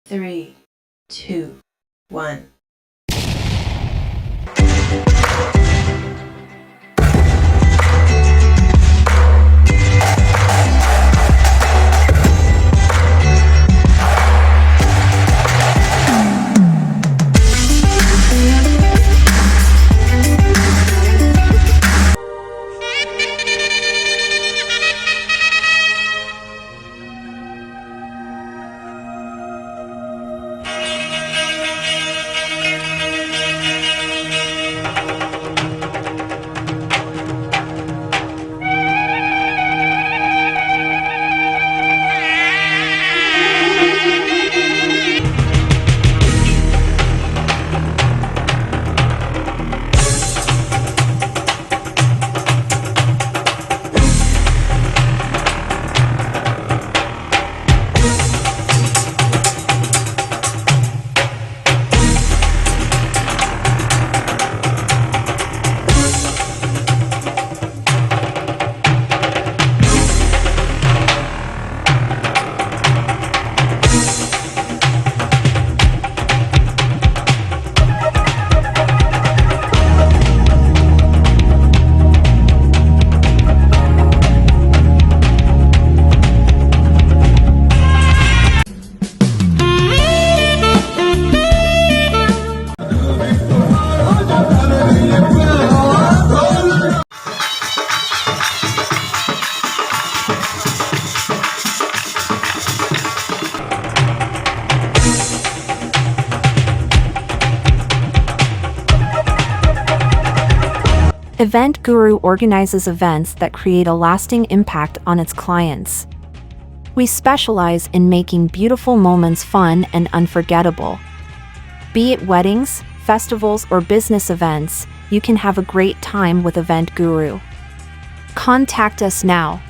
3, 2, 1. Event Guru organizes events that create a lasting impact on its clients. We specialize in making beautiful moments fun and unforgettable. Be it weddings, festivals, or business events, you can have a great time with Event Guru. Contact us now.